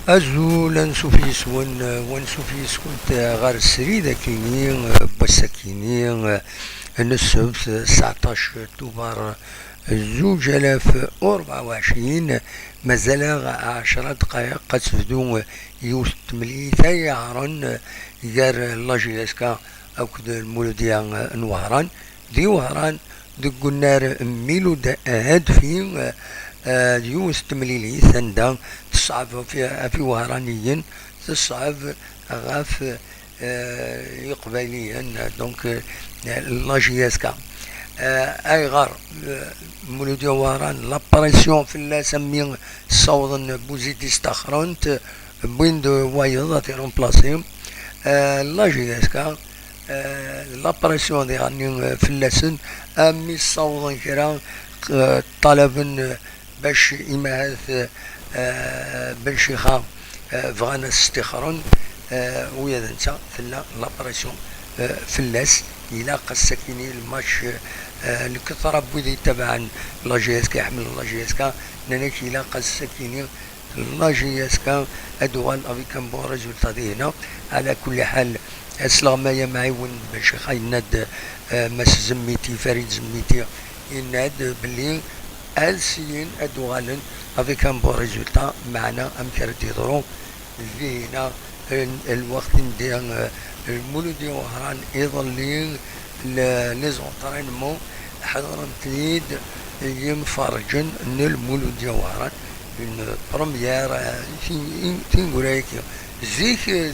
أزول نسوفيس ونسوفيس كنت غار السريدة كيني بسكيني السبت 19 أكتوبر 2024 مازال 10 دقائق قد تبدو يوث تمليثا يعرن غير لاجيسكا أو كده المولودية نوهران دي وهران دي قلنا ميلو هادفين يوث تمليلي ثندا تصعب في وهرانيين تصعب غاف يقبليا دونك لاجيسكا اي غار مولوديا وهران لاباريسيون في لا سمي صوضن بوزيدي استخرنت بوين دو وايض رومبلاسي لاجيسكا لاباريسيون دي غاني في اللسن امي صوضن كرا طلبا باش إماث بن شيخا فغانا استخرون ويا ذنسا في لاباريسيون في اللاس إلا قسكيني الماتش الكثرة بوذي تبعا لا جي اس كا يحمل لا جي اس كا نانيك إلا قسكيني لا جي اس كا أدوال أفيك ان بون ريزولتا دي هنا على كل حال أسلام معي ون بن شيخا يناد مس زميتي فريد زميتي يناد بلي السيين أدوالن avec un bon résultat معنا أمكر تيضرو فينا الوقت ندير المولودية وهران يظلين لزونطرينمون حضرن تريد ينفرجن المولودية وهران une première تنقولك زيك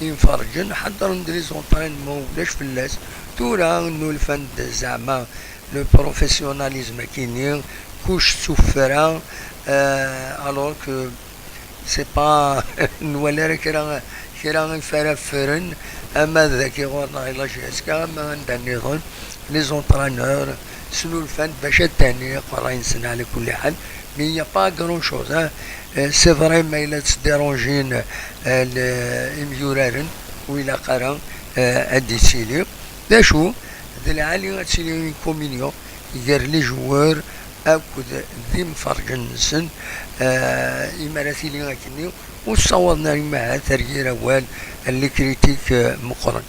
ينفرجن حضرن لزونطرينمون ولاش في اللاس تورا انو الفند زعما لو بروفيسيوناليزم كينير couche souffrant alors que c'est pas نولر كرا فرفرن اما ذاك غورنا لا جيسكا اما عندنا نظن لي زونطرانور سلو الفن باش الثاني قراين سنه على كل حال مي يا با غرون شوز سي فري ما الا تديرونجين الميورارن ولا قرا اديسيلي دا شو ذي العالي تسيلي كومينيو يدير لي جوار أكد ذي مفرجن سن إماراتي لي غاكني وصورنا معها ترجير أول اللي كريتيك مقرن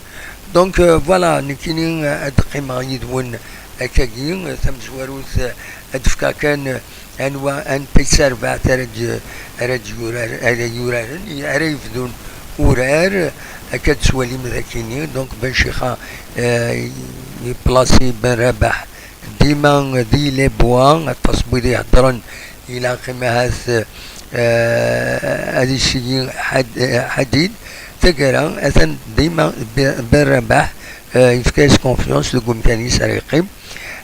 دونك فوالا نكيني أدقيم يدون أكاكين ثم زواروث أدفكا كان أنوا أن بيسار بعد رد يورارن يعرف دون ورار أكاد سوالي مذاكيني دونك بن شيخا يبلاسي بن رباح ديما دي لي بوان التصبير يهدرن الى قيمة هذا هذه الشيء حديد تقرا اثن ديما بالرباح يفكاس كونفيونس لقمكاني سريقي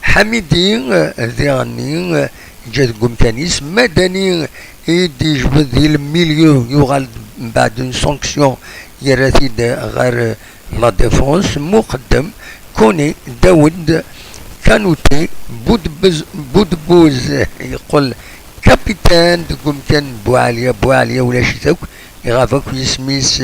حميدين ذي غني جات قمكانيس مدني يدي جبد ذي الميليو يغال بعد اون سانكسيون يراتي غير لا ديفونس مقدم كوني داود كانوتي بودبوز يقول كابيتان تقوم كان بوعليا ولا شتاك يغافك يسميس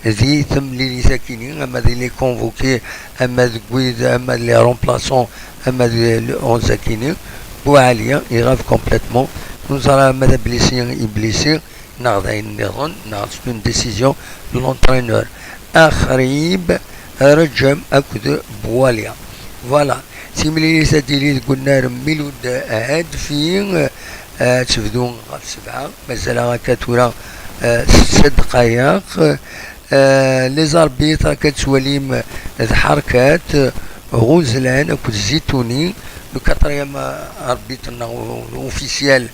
ذي ثم لي ساكنين اما ذي لي كونفوكي اما ذكويد اما لي رومبلاسون اما ذي اون ساكنين بوعليا يغاف كومبليتمون نوزارا ماذا بليسي ناخذين نظن ناخذ اون ديسيزيون لونترينور اخريب رجم اكد بواليا فوالا سيميلي ساتيلي قلنا ميلود هادفين تبدون غف 7 مازال هكا تورا 6 دقايق لي زاربيط كتوليم الحركات غزلان اكد زيتوني لو كاتريام اربيتنا اوفيسيال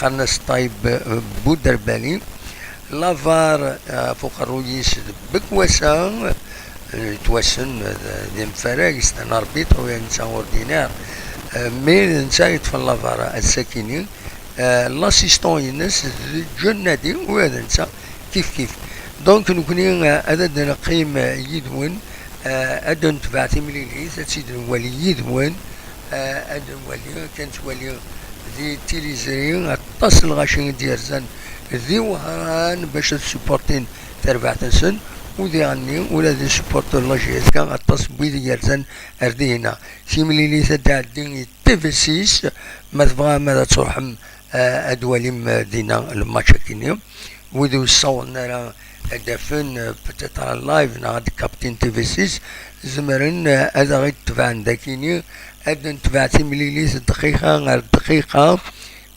قرناس طايب بودربالي لافار فوق الرويس بكواسا توسن ذي مفارق يستنى ربيط وينسى اوردينار مي نسى يطفى لافارا الساكنين لاسيستون ينس جنادي وهذا نسى كيف دونك نكوني هذا نقيم يدون أدن تبعتي مليلي تسيد الولي يدون أدن ولي كانت ولي ذي تيليزرين اتصل غاشين ديرزان ذي وهران باش تسبورتين تربع سن وذي عني ولا ذي سبورتر لاجيس كان التصبيد يرزن أردينا سيملي لي تدعدين تفسيس ما تبغى ماذا تروح أدواليم دينا الماتش كينيو وذو صورنا راه هدفن بتت على اللايف نغادي كابتن تي في 6 زمرن هذا غير تبع داكيني هذا نتبع تمليليس دقيقة غير دقيقة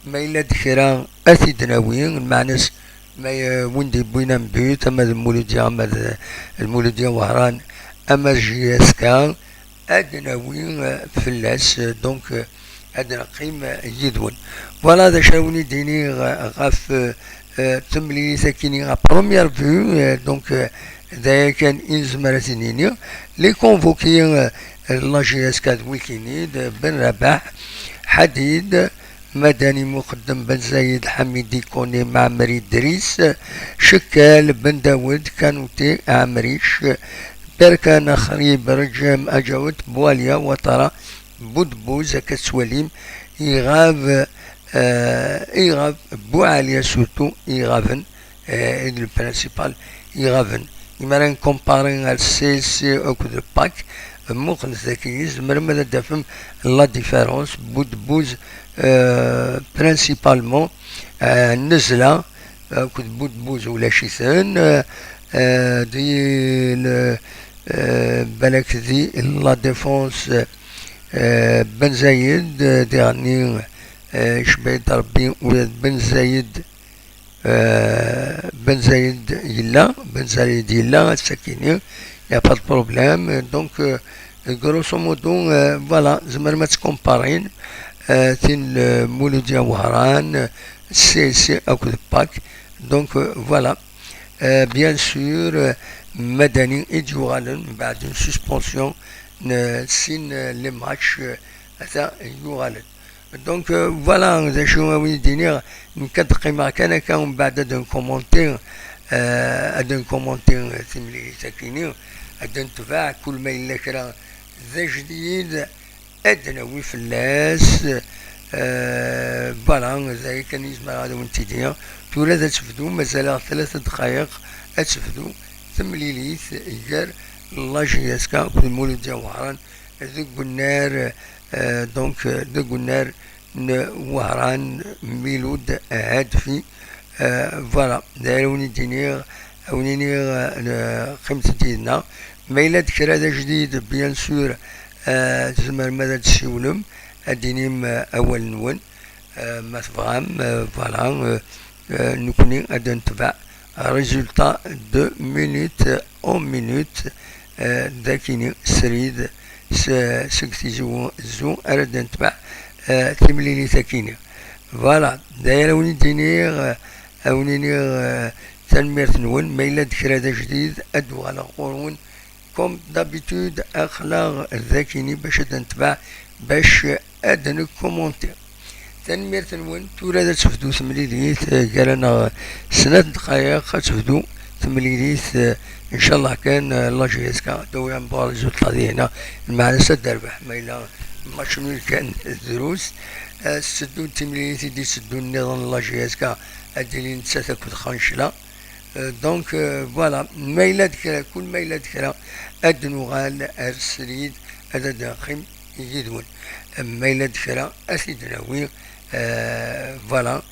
ما إلا دكرا أثيدناويين معناس ما وندي بوينا بيوت أما المولوديا أما المولوديا وهران أما جي اس كا أدناويين فلاس دونك أدنى قيمة يدون فوالا هذا شاوني ديني غاف تملي ساكيني غا بروميير فيو دونك ذا كان إنزمرا سنينيو لي كونفوكي لا جي اس كا ويكيني بن رباح حديد مدني مقدم بن زايد حميدي كوني معمري دريس شكال بن داود كانوتي عمريش بركان خريب رجم أجاوت بواليا وطرا بودبوز كسوليم يغاف يغاف بواليا سورتو يغافن le principal يغافن يمرن كومبارين على سي او كود باك ممكن ذكيز مرمى دافم لا ديفيرونس بودبوز برينسيبالمون نزله كود بودبوز ولا شيثان دي بالك دي لا ديفونس بن زايد ديرني شبيت ربي بن زايد بن زايد يلا ساكيني يا با بروبليم دونك grosso modo voilà زعما ما تكومبارين تين مولوديا وهران سي اكو باك دونك فوالا بيان سور مدني يجوغالن من بعد اون سسبونسيون سين لي ماتش هذا يوغالن دونك فوالا ذا شو وين دينير نكد قيمة كان بعد دون كومونتير ادن كومونتير تملي ساكيني ادن تباع كل ما إلا كرا ذا جديد ادنا ويفلاس فوالا زي كان يسمع هذا وانتيديا تورا ذا تفدو مازال 3 دقائق اتفدو تمليليث يجار لا جي اس كا كل مولد وهران ذوك النار دونك ذوك النار وهران ميلود هادفي فوالا دايروني دينير اونيني خمسة دينا ما إلا ذكر هذا جديد بيان سور تسمى ماذا تسيولم ادينيم اول نون ما تفهم فوالا نكوني غادي نتبع ريزولتا دو مينوت اون مينوت داكيني سريد سكتي زو ارد نتبع تمليلي ساكيني فوالا داير وني دينير اونيني تنميرت نون ما إلا ذكر هذا جديد ادو على قرون كوم دابيتود اخلاق ذاكيني باش نتبع باش ادن كومونتير تنمير تنون تورا تفدو تمليليت قالنا 3 دقائق تفدو تمليليت ان شاء الله كان الله جيسكا دويا مبارز وطلعنا المعنى سدربح ما إلا ما شنو كان الدروس سدو تمليليت دي سدو النظام الله جيسكا اديلين نتساتا كود خانشلا دونك فوالا ما إلا ذكرى كل ما إلا ذكرى ادنو غال ارسليد هذا داخل يدون ما إلا ذكرى أسيدناوي فوالا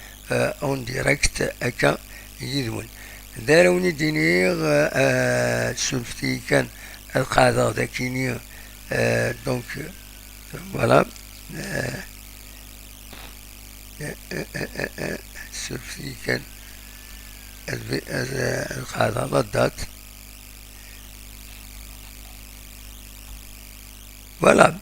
اون ديريكت هكا يدون داروني دينير سولفتي كان القاعدة ذاكيني دونك فوالا سولفتي كان القاعدة ردات فوالا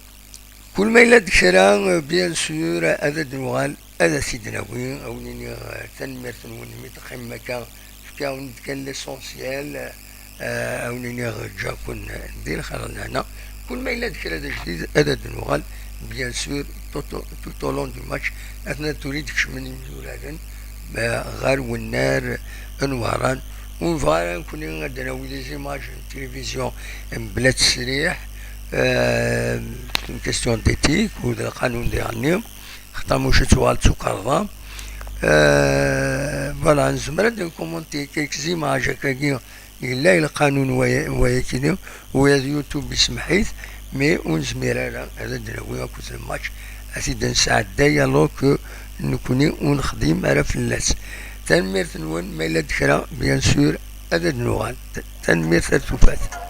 كل ما إلا ذكرى بيان سور هذا دنوغال هذا سيدنا وين أو نيني تنمير تنون متقيم مكان كان ليسونسيال أو نيني جا كون ندير خلالنا هنا كل ما إلا ذكرى هذا جديد هذا دنوغال بيان سور توتو لون دو ماتش أثناء تريد كشمني مزولادا غار والنار انواران ونفارا كنا عندنا ولي زيماج تلفزيون بلا تسريح كيستيون ديتيك وذا القانون ديالنا خطامو شي سؤال سكرضا فوالا نزمر نكومونتي كيك زيماج هكاكيا إلا القانون وياكيني ويا يوتيوب بسمحيث مي ونزمير هذا دراوي كنت الماتش أسيد نساعد ديالوغ نكوني ونخدم على فلاس. تنميرت نون ما إلا دكرا بيان سور هذا نوغان. تنميرت تفات.